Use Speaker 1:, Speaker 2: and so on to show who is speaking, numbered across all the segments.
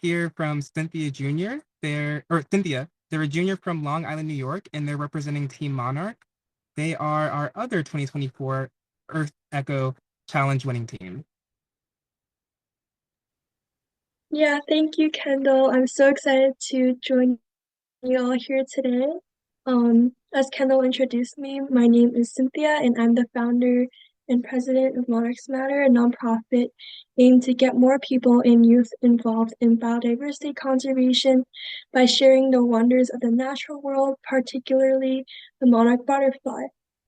Speaker 1: hear from Cynthia Jr. Cynthia. They're a junior from Long Island, New York, and they're representing Team Monarch. They are our other 2024 Earth Echo Challenge winning team.
Speaker 2: Yeah, thank you, Kendall. I'm so excited to join you all here today. As Kendall introduced me, my name is Cynthia, and I'm the founder and president of Monarchs Matter, a nonprofit aimed to get more people and youth involved in biodiversity conservation by sharing the wonders of the natural world, particularly the monarch butterfly.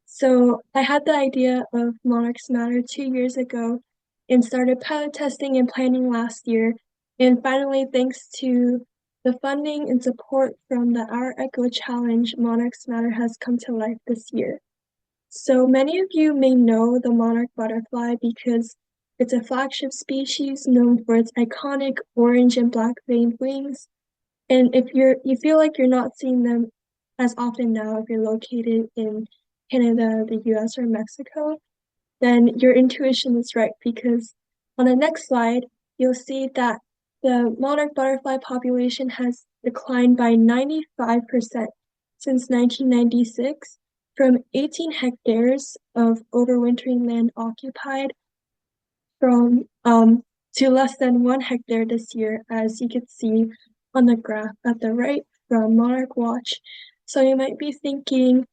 Speaker 2: So I had the idea of Monarchs Matter 2 years ago and started pilot testing and planning last year. And finally, thanks to the funding and support from the EarthEcho Challenge, Monarchs Matter has come to life this year. So many of you may know the monarch butterfly because it's a flagship species known for its iconic orange and black veined wings. And if you feel like you're not seeing them as often now if you're located in Canada, the US, or Mexico, then your intuition is right because on the next slide, you'll see that the monarch butterfly population has declined by 95% since 1996, from 18 hectares of overwintering land occupied from to less than 1 hectare this year, as you can see on the graph at the right from Monarch Watch. So you might be thinking,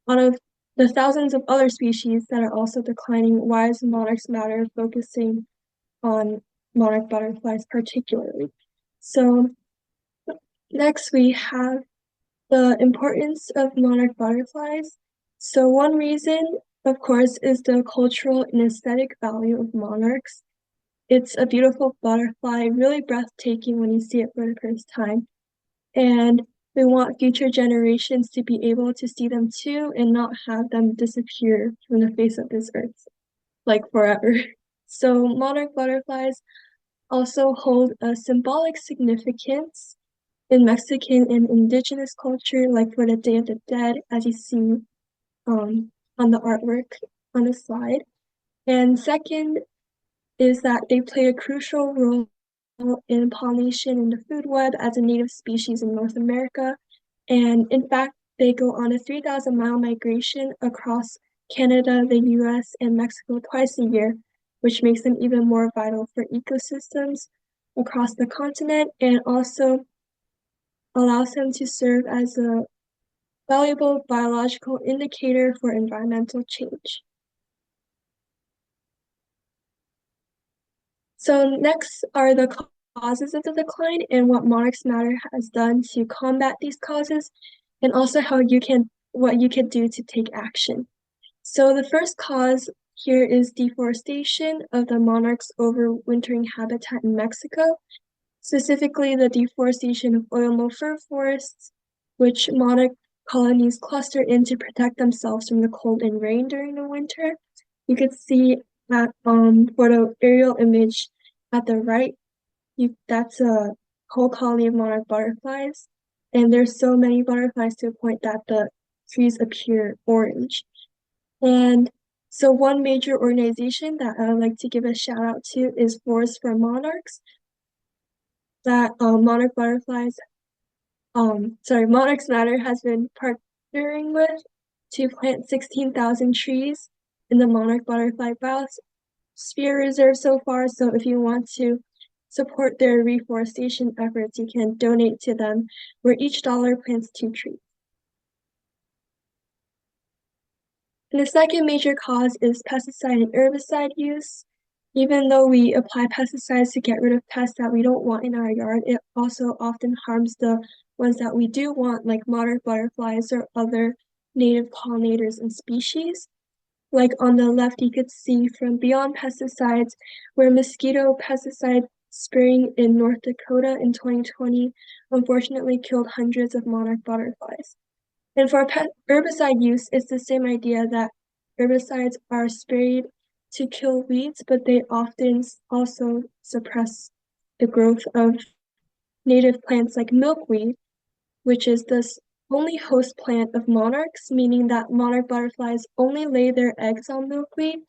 Speaker 2: out of the thousands of other species that are also declining, why is Monarchs Matter focusing on monarch butterflies particularly? So next we have the importance of monarch butterflies. So one reason, of course, is the cultural and aesthetic value of monarchs. It's a beautiful butterfly, really breathtaking when you see it for the first time. And we want future generations to be able to see them too and not have them disappear from the face of this earth, like forever. So monarch butterflies also hold a symbolic significance in Mexican and indigenous culture, like for the Day of the Dead, as you see on the artwork on the slide. And second is that they play a crucial role in pollination in the food web as a native species in North America. And in fact, they go on a 3,000-mile migration across Canada, the US, and Mexico twice a year, which makes them even more vital for ecosystems across the continent and also allows them to serve as a valuable biological indicator for environmental change. So next are the causes of the decline and what Monarchs Matter has done to combat these causes, and also what you can do to take action. So the first cause here is deforestation of the monarch's overwintering habitat in Mexico, specifically the deforestation of oil fir forests, which monarch colonies cluster in to protect themselves from the cold and rain during the winter. You could see that for the aerial image at the right, that's a whole colony of monarch butterflies. And there's so many butterflies to a point that the trees appear orange. And so one major organization that I would like to give a shout out to is Forest for Monarchs, that Monarchs Matter has been partnering with to plant 16,000 trees in the monarch butterfly biosphere reserve so far. So if you want to support their reforestation efforts, you can donate to them, where each dollar plants 2 trees. And the second major cause is pesticide and herbicide use. Even though we apply pesticides to get rid of pests that we don't want in our yard, it also often harms the ones that we do want, like monarch butterflies or other native pollinators and species. Like on the left, you could see from Beyond Pesticides, where mosquito pesticide spraying in North Dakota in 2020 unfortunately killed hundreds of monarch butterflies. And for herbicide use, it's the same idea that herbicides are sprayed to kill weeds, but they often also suppress the growth of native plants like milkweed, which is the only host plant of monarchs, meaning that monarch butterflies only lay their eggs on milkweed,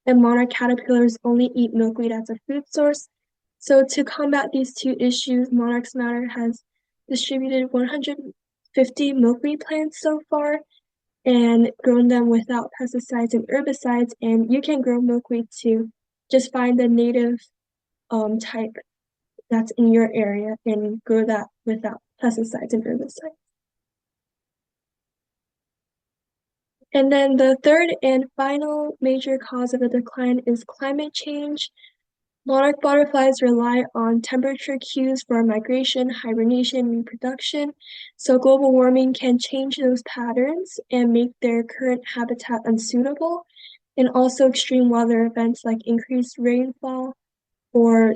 Speaker 2: and monarch caterpillars only eat milkweed as a food source. So to combat these two issues, Monarchs Matter has distributed 150 milkweed plants so far and grown them without pesticides and herbicides. And you can grow milkweed too. Just find the native type that's in your area and grow that without pesticides and herbicides. And then the third and final major cause of the decline is climate change. Monarch butterflies rely on temperature cues for migration, hibernation, reproduction. So global warming can change those patterns and make their current habitat unsuitable. And also extreme weather events like increased rainfall or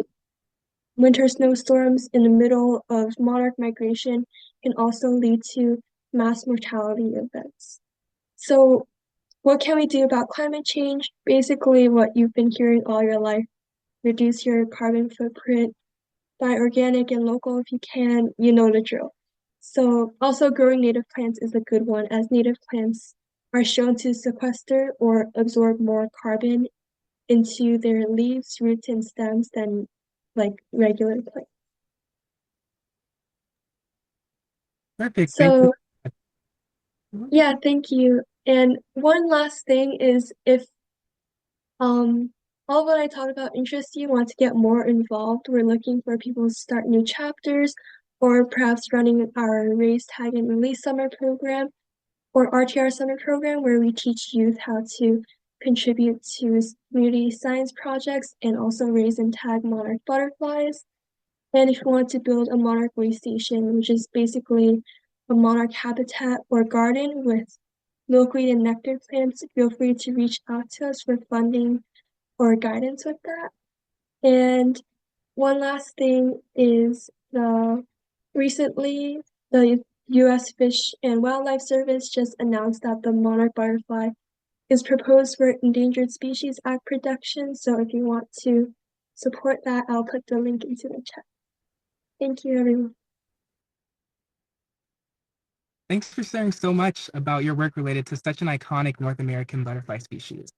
Speaker 2: winter snowstorms in the middle of monarch migration can also lead to mass mortality events. So what can we do about climate change? Basically what you've been hearing all your life. Reduce your carbon footprint, buy organic and local if you can, you know the drill. So also growing native plants is a good one, as native plants are shown to sequester or absorb more carbon into their leaves, roots, and stems than like regular plants.
Speaker 1: Perfect. Thank you.
Speaker 2: So yeah, thank you. And one last thing is if all what I talked about interests you, want to get more involved, we're looking for people to start new chapters or perhaps running our Raise, Tag, and Release summer program or RTR summer program where we teach youth how to contribute to community science projects and also raise and tag monarch butterflies. And if you want to build a monarch way station, which is basically a monarch habitat or garden with milkweed and nectar plants, feel free to reach out to us for funding or guidance with that. And one last thing is recently the U.S. Fish and Wildlife Service just announced that the monarch butterfly is proposed for Endangered Species Act protection. So if you want to support that, I'll put the link into the chat. Thank you, everyone.
Speaker 1: Thanks for sharing so much about your work related to such an iconic North American butterfly species.